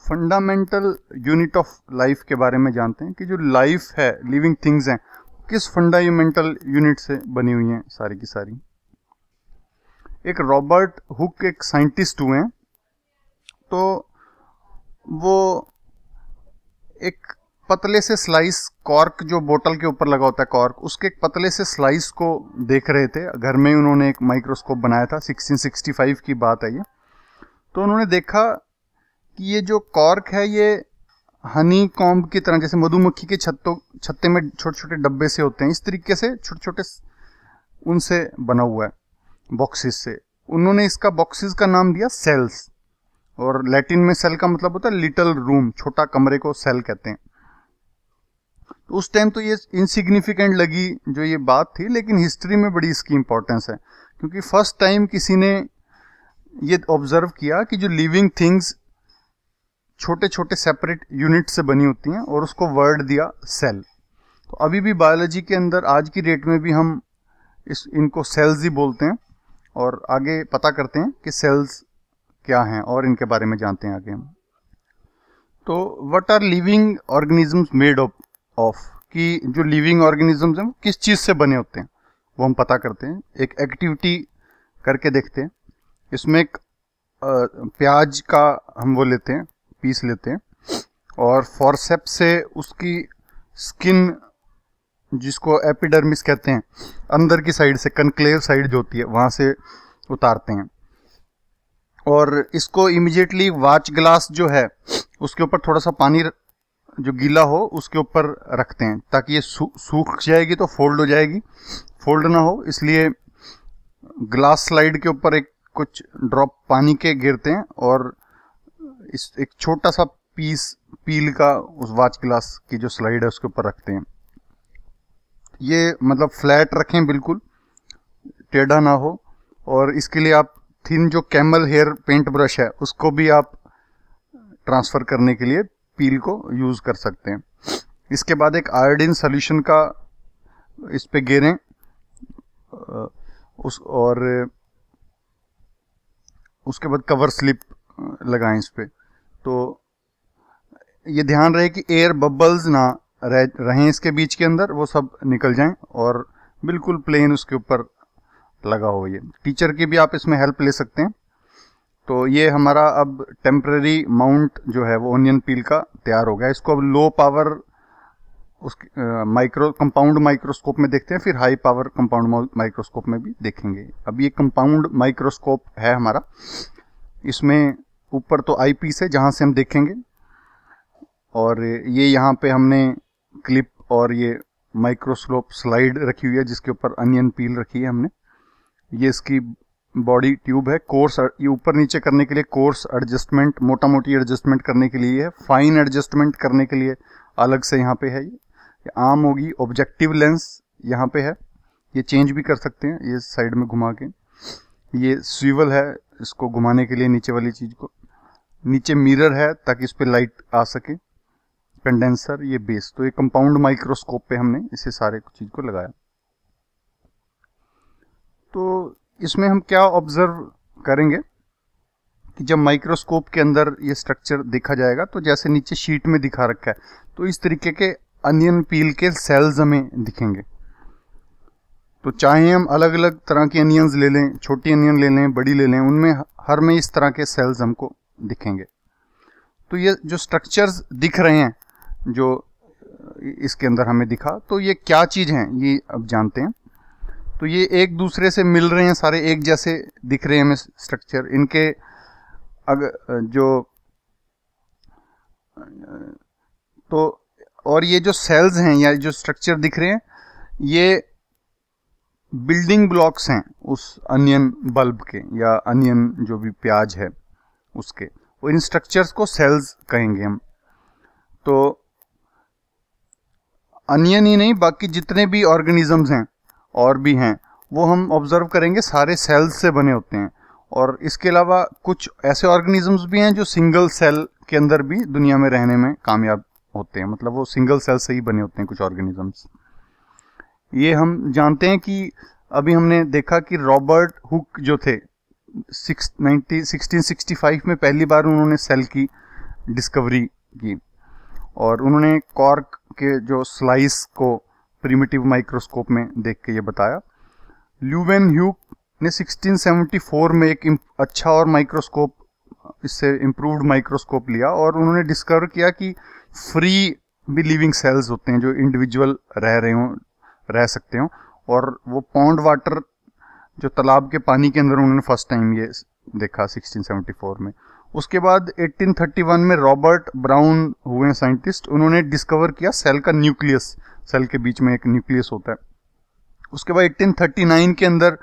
Fundamental unit of life के बारे में जानते हैं कि जो लाइफ है, लिविंग थिंग्स हैं, किस फंडामेंटल यूनिट से बनी हुई हैं सारी की सारी। एक रॉबर्ट हुक एक साइंटिस्ट हुए हैं, तो वो एक पतले से स्लाइस कॉर्क, जो बोतल के ऊपर लगा होता है कॉर्क, उसके एक पतले से स्लाइस को देख रहे थे। घर में ही उन्होंने एक माइक्रोस्कोप बनाया था, 1665 की बात है ये। तो उन्होंने देखा कि ये जो कॉर्क है ये हनी कॉम्ब की तरह, जैसे मधुमक्खी के छत्ते में छोटे छोटे डब्बे से होते हैं, इस तरीके से छोटे छोटे उनसे बना हुआ है, बॉक्सेस से। उन्होंने इसका बॉक्सेस का नाम दिया सेल्स, और लैटिन में सेल का मतलब होता है लिटिल रूम, छोटा कमरे को सेल कहते हैं। तो उस टाइम तो ये इनसिग्निफिकेंट लगी जो ये बात थी, लेकिन हिस्ट्री में बड़ी इसकी इंपॉर्टेंस है, क्योंकि फर्स्ट टाइम किसी ने ये ऑब्जर्व किया कि जो लिविंग थिंग्स छोटे छोटे सेपरेट यूनिट से बनी होती हैं, और उसको वर्ड दिया सेल। तो अभी भी बायोलॉजी के अंदर आज की डेट में भी हम इनको सेल्स ही बोलते हैं, और आगे पता करते हैं कि सेल्स क्या हैं और इनके बारे में जानते हैं आगे हम। तो what are living organisms made of, कि जो लिविंग ऑर्गेनिजम्स हैं वो किस चीज़ से बने होते हैं, वो हम पता करते हैं। एक एक्टिविटी करके देखते हैं। इसमें एक प्याज का हम वो लेते हैं, पीस लेते हैं, और फॉरसेप्स से उसकी स्किन, जिसको एपिडर्मिस कहते हैं, अंदर की साइड से, कनक्लेव साइड जो होती है वहाँ से उतारते हैं, और इसको इमीडिएटली वाच ग्लास जो है उसके ऊपर थोड़ा सा पानी जो गीला हो उसके ऊपर रखते हैं, ताकि ये सूख जाएगी तो फोल्ड हो जाएगी, फोल्ड ना हो इसलिए ग्लास स्लाइड के ऊपर एक कुछ ड्रॉप पानी के गिरते हैं, और इस एक छोटा सा पीस पील का उस वाच ग्लास की जो स्लाइड है उसके ऊपर रखते हैं। ये मतलब फ्लैट रखें, बिल्कुल टेढ़ा ना हो, और इसके लिए आप थिन जो कैमल हेयर पेंट ब्रश है उसको भी आप ट्रांसफर करने के लिए पील को यूज कर सकते हैं। इसके बाद एक आयोडीन सॉल्यूशन का इस पे गिरें और उसके बाद कवर स्लिप लगाएं इस पे। तो ये ध्यान रहे कि एयर बबल्स ना रहें इसके बीच के अंदर, वो सब निकल जाएं और बिल्कुल प्लेन उसके ऊपर लगा हो। ये टीचर की भी आप इसमें हेल्प ले सकते हैं। तो ये हमारा अब टेम्पररी माउंट जो है वो ओनियन पील का तैयार हो गया। इसको अब लो पावर उस कंपाउंड माइक्रोस्कोप में देखते हैं, फिर हाई पावर कंपाउंड माइक्रोस्कोप में भी देखेंगे। अब ये कंपाउंड माइक्रोस्कोप है हमारा, इसमें ऊपर तो आई पीस है जहाँ से हम देखेंगे, और ये यहाँ पे हमने क्लिप और ये माइक्रोस्कोप स्लाइड रखी हुई है जिसके ऊपर अनियन पील रखी है हमने। ये इसकी बॉडी ट्यूब है। कोर्स ये ऊपर नीचे करने के लिए कोर्स एडजस्टमेंट, मोटा मोटी एडजस्टमेंट करने के लिए है। फाइन एडजस्टमेंट करने के लिए अलग से यहाँ पे है। ये आर्म होगी। ऑब्जेक्टिव लेंस यहाँ पे है, ये चेंज भी कर सकते हैं ये साइड में घुमा के। ये स्विवल है इसको घुमाने के लिए नीचे वाली चीज को। नीचे मिरर है ताकि इस पे लाइट आ सके। कंडेंसर, ये बेस। तो ये कंपाउंड माइक्रोस्कोप पे हमने इसे सारे चीज को लगाया। तो इसमें हम क्या ऑब्जर्व करेंगे कि जब माइक्रोस्कोप के अंदर ये स्ट्रक्चर देखा जाएगा तो जैसे नीचे शीट में दिखा रखा है, तो इस तरीके के अनियन पील के सेल्स हमें दिखेंगे। तो चाहे हम अलग अलग तरह की अनियंस ले लें, छोटी अनियन ले लें, बड़ी ले लें, उनमें हर में इस तरह के सेल्स हमको दिखेंगे। तो ये जो स्ट्रक्चर्स दिख रहे हैं जो इसके अंदर हमें दिखा, तो ये क्या चीज़ हैं ये अब जानते हैं। तो ये एक दूसरे से मिल रहे हैं, सारे एक जैसे दिख रहे हैं हमें स्ट्रक्चर इनके। अगर जो तो और ये जो सेल्स हैं या जो स्ट्रक्चर दिख रहे हैं, ये बिल्डिंग ब्लॉक्स हैं उस अनियन बल्ब के या अनियन जो भी प्याज है उसके। वो इन स्ट्रक्चर्स को सेल्स कहेंगे हम। तो अनियन ही नहीं, बाकी जितने भी ऑर्गेनिजम्स हैं और भी हैं, वो हम ऑब्जर्व करेंगे सारे सेल्स से बने होते हैं। और इसके अलावा कुछ ऐसे ऑर्गेनिजम्स भी हैं जो सिंगल सेल के अंदर भी दुनिया में रहने में कामयाब होते हैं, मतलब वो सिंगल सेल से ही बने होते हैं कुछ ऑर्गेनिजम्स। ये हम जानते हैं कि अभी हमने देखा कि रॉबर्ट हुक जो थे 1665 में पहली बार उन्होंने सेल की डिस्कवरी की, और उन्होंने कॉर्क के जो स्लाइस को प्रिमिटिव माइक्रोस्कोप में देख के ये बताया। ल्यूवेनह्यूक ने 1674 में एक अच्छा और माइक्रोस्कोप, इससे इम्प्रूव्ड माइक्रोस्कोप लिया, और उन्होंने डिस्कवर किया कि फ्री भी लिविंग सेल्स होते हैं जो इंडिविजुअल रह सकते हो, और वो पॉन्ड वाटर जो तालाब के पानी के अंदर उन्होंने फर्स्ट टाइम ये देखा 1674 में। उसके बाद 1831 में रॉबर्ट ब्राउन हुए साइंटिस्ट, उन्होंने डिस्कवर किया सेल का न्यूक्लियस, सेल के बीच में एक न्यूक्लियस होता है। उसके बाद 1839 के अंदर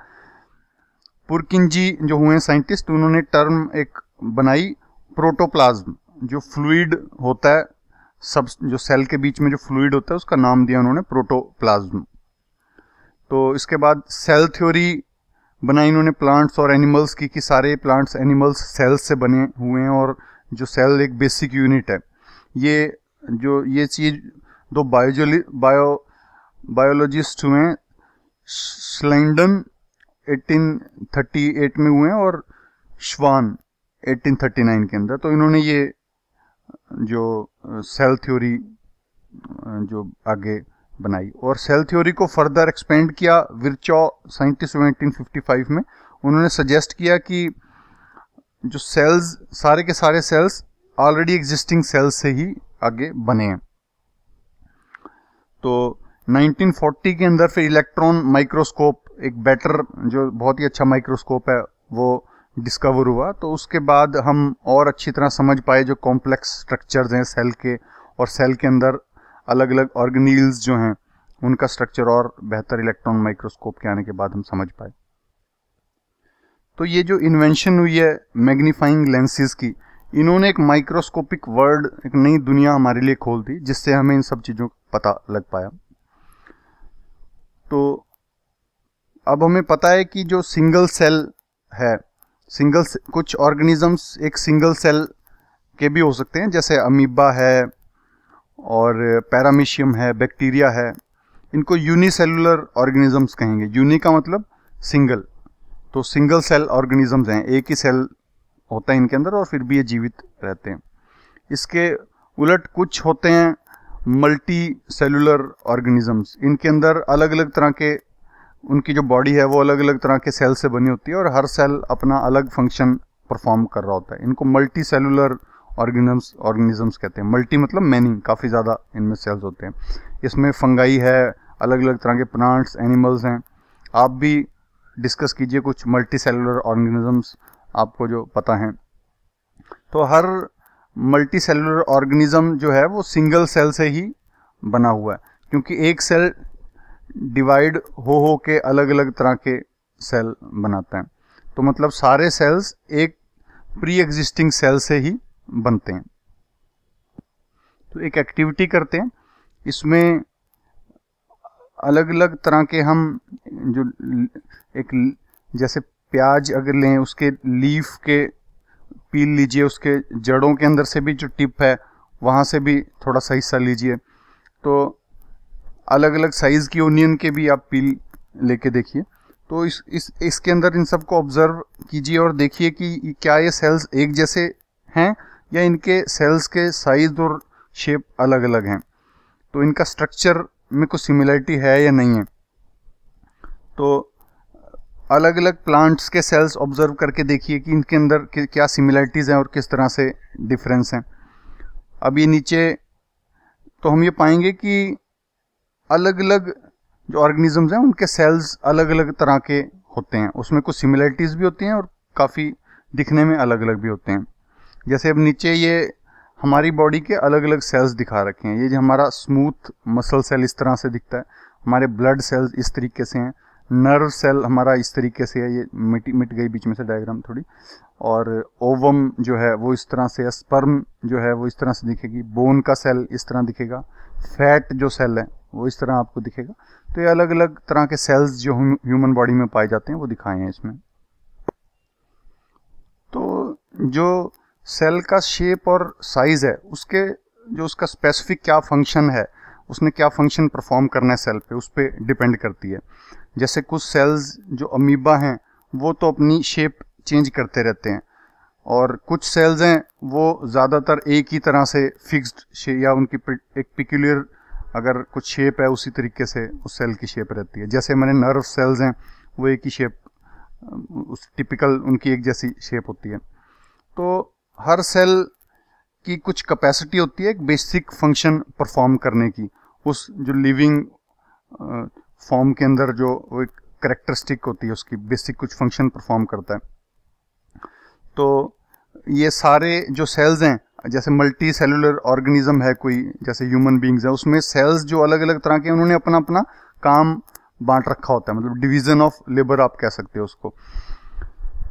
पुरकिंजी जो हुए साइंटिस्ट, उन्होंने टर्म एक बनाई प्रोटोप्लाज्म, जो फ्लूइड होता है, सब जो सेल के बीच में जो फ्लूइड होता है उसका नाम दिया उन्होंने प्रोटोप्लाज्म। तो इसके बाद सेल थ्योरी बनाई इन्होंने प्लांट्स और एनिमल्स की, कि सारे प्लांट्स एनिमल्स सेल्स से बने हुए हैं, और जो सेल एक बेसिक यूनिट है। ये चीज़ दो बायोलॉजिस्ट हुए हैं, स्लाइंडन 1838 में हुए हैं और श्वान 1839 के अंदर। तो इन्होंने ये जो सेल थ्योरी जो आगे बनाई, और सेल थ्योरी को फर्दर एक्सपेंड किया विर्चॉ साइंटिस्ट 1855 में। उन्होंने सजेस्ट किया कि जो सेल्स, सारे के सारे सेल्स ऑलरेडी एग्जिस्टिंग सेल्स से ही आगे बने हैं। तो 1940 के अंदर फिर इलेक्ट्रॉन माइक्रोस्कोप, एक बेटर जो बहुत ही अच्छा माइक्रोस्कोप है, वो डिस्कवर हुआ। तो उसके बाद हम और अच्छी तरह समझ पाए जो कॉम्प्लेक्स स्ट्रक्चर्स हैं सेल के, और सेल के अंदर अलग अलग ऑर्गेनील्स जो हैं उनका स्ट्रक्चर और बेहतर इलेक्ट्रॉन माइक्रोस्कोप के आने के बाद हम समझ पाए। तो ये जो इन्वेंशन हुई है मैग्नीफाइंग लेंसेज की, इन्होंने एक माइक्रोस्कोपिक वर्ल्ड, एक नई दुनिया हमारे लिए खोल दी, जिससे हमें इन सब चीज़ों का पता लग पाया। तो अब हमें पता है कि जो सिंगल सेल है, कुछ ऑर्गेनिजम्स एक सिंगल सेल के भी हो सकते हैं, जैसे अमीबा है और पैरामीशियम है, बैक्टीरिया है। इनको यूनिसेलुलर ऑर्गेनिजम्स कहेंगे। यूनि का मतलब सिंगल, तो सिंगल सेल ऑर्गेनिजम्स हैं, एक ही सेल होता है इनके अंदर और फिर भी ये जीवित रहते हैं। इसके उलट कुछ होते हैं मल्टी सेलुलर ऑर्गेनिजम्स, इनके अंदर अलग अलग तरह के, उनकी जो बॉडी है वो अलग अलग तरह के सेल से बनी होती है, और हर सेल अपना अलग फंक्शन परफॉर्म कर रहा होता है। इनको मल्टी सेलुलर ऑर्गेनिजम्स कहते हैं। मल्टी मतलब मैनी, काफ़ी ज़्यादा इनमें सेल्स होते हैं। इसमें फंगाई है, अलग अलग तरह के प्लांट्स, एनिमल्स हैं। आप भी डिस्कस कीजिए कुछ मल्टी सेलुलर ऑर्गेनिजम्स आपको जो पता हैं। तो हर मल्टी सेलुलर ऑर्गेनिज्म जो है वो सिंगल सेल से ही बना हुआ है, क्योंकि एक सेल डिवाइड हो के अलग अलग तरह के सेल बनाता है। तो मतलब सारे सेल्स एक प्री एग्जिस्टिंग सेल से ही बनते हैं। तो एक एक्टिविटी करते हैं, इसमें अलग अलग तरह के हम जो एक, जैसे प्याज अगर लें, उसके लीफ के पील लीजिए, उसके जड़ों के अंदर से भी जो टिप है वहाँ से भी थोड़ा सा हिस्सा लीजिए। तो अलग अलग साइज़ की ओनियन के भी आप पील लेके देखिए। तो इसके अंदर इन सब को ऑब्जर्व कीजिए और देखिए कि क्या ये सेल्स एक जैसे हैं या इनके सेल्स के साइज और शेप अलग अलग हैं। तो इनका स्ट्रक्चर में कुछ सिमिलरिटी है या नहीं है। तो अलग अलग प्लांट्स के सेल्स ऑब्जर्व करके देखिए कि इनके अंदर क्या सिमिलरिटीज़ हैं और किस तरह से डिफरेंस हैं। अब ये नीचे तो हम ये पाएंगे कि अलग अलग जो ऑर्गेनिजम्स हैं उनके सेल्स अलग अलग तरह के होते हैं, उसमें कुछ सिमिलरिटीज़ भी होती हैं और काफ़ी दिखने में अलग अलग भी होते हैं। जैसे अब नीचे ये हमारी बॉडी के अलग अलग सेल्स दिखा रखे हैं। ये जो हमारा स्मूथ मसल सेल इस तरह से दिखता है, हमारे ब्लड सेल्स इस तरीके से हैं, नर्व सेल हमारा इस तरीके से है, ये मिट गई बीच में से डायग्राम थोड़ी, और ओवम जो है वो इस तरह से है, स्पर्म जो है वो इस तरह से दिखेगी, बोन का सेल इस तरह दिखेगा, फैट जो सेल है वो इस तरह आपको दिखेगा। तो ये अलग अलग तरह के सेल्स जो ह्यूमन बॉडी में पाए जाते हैं वो दिखाए हैं इसमें। तो जो सेल का शेप और साइज है उसके जो उसका स्पेसिफिक क्या फंक्शन है, उसने क्या फंक्शन परफॉर्म करना है सेल पे, उस पर डिपेंड करती है। जैसे कुछ सेल्स जो अमीबा हैं वो तो अपनी शेप चेंज करते रहते हैं, और कुछ सेल्स हैं वो ज़्यादातर एक ही तरह से फिक्स्ड या उनकी एक पिक्यूलियर अगर कुछ शेप है उसी तरीके से उस सेल की शेप रहती है। जैसे मैंने नर्व सेल्स हैं वो एक ही शेप, उस टिपिकल उनकी एक जैसी शेप होती है। तो हर सेल की कुछ कैपेसिटी होती है एक बेसिक फंक्शन परफॉर्म करने की, उस जो लिविंग फॉर्म के अंदर जो वो एक करेक्टरिस्टिक होती है उसकी बेसिक कुछ फंक्शन परफॉर्म करता है। तो ये सारे जो सेल्स हैं, जैसे मल्टी सेलुलर ऑर्गेनिज्म है कोई, जैसे ह्यूमन बींग्स है, उसमें सेल्स जो अलग अलग तरह के उन्होंने अपना अपना काम बांट रखा होता है, मतलब डिवीजन ऑफ लेबर आप कह सकते हो उसको।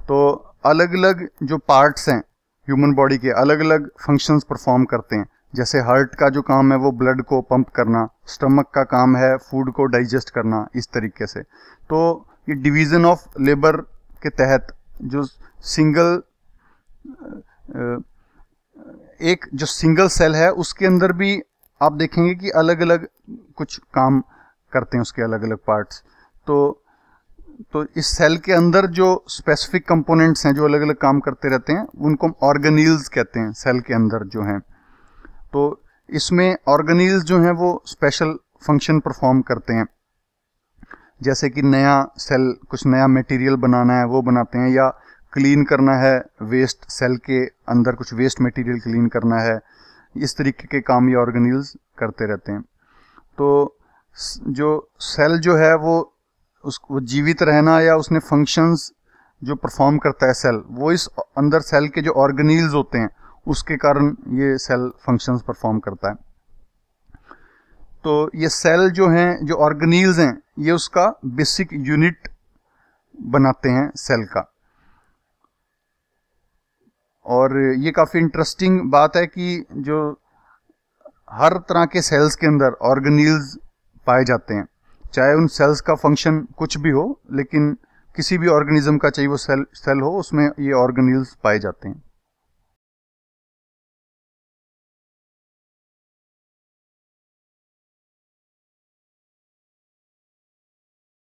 तो अलग अलग जो पार्ट्स हैं ह्यूमन बॉडी के अलग अलग फंक्शंस परफॉर्म करते हैं। जैसे हार्ट का जो काम है वो ब्लड को पंप करना, स्टमक का काम है फूड को डाइजेस्ट करना, इस तरीके से। तो ये डिवीजन ऑफ लेबर के तहत जो सिंगल एक जो सिंगल सेल है उसके अंदर भी आप देखेंगे कि अलग अलग कुछ काम करते हैं उसके अलग अलग पार्ट्स। तो इस सेल के अंदर जो स्पेसिफिक कंपोनेंट्स हैं जो अलग अलग काम करते रहते हैं उनको ऑर्गेनील्स कहते हैं सेल के अंदर जो हैं। तो इसमें ऑर्गेनील्स जो हैं वो स्पेशल फंक्शन परफॉर्म करते हैं, जैसे कि नया सेल कुछ नया मटेरियल बनाना है वो बनाते हैं, या क्लीन करना है वेस्ट, सेल के अंदर कुछ वेस्ट मटेरियल क्लीन करना है, इस तरीके के काम ये ऑर्गेनील्स करते रहते हैं। तो जो सेल जो है वो जीवित रहना या उसने फंक्शंस जो परफॉर्म करता है सेल, वो इस अंदर सेल के जो ऑर्गेनील्स होते हैं उसके कारण ये सेल फंक्शंस परफॉर्म करता है। तो ये सेल जो हैं, जो ऑर्गेनील्स हैं, ये उसका बेसिक यूनिट बनाते हैं सेल का। और ये काफ़ी इंटरेस्टिंग बात है कि जो हर तरह के सेल्स के अंदर ऑर्गेनील्स पाए जाते हैं, चाहे उन सेल्स का फंक्शन कुछ भी हो, लेकिन किसी भी ऑर्गेनिज्म का चाहिए वो सेल हो, उसमें ये ऑर्गेनील्स पाए जाते हैं।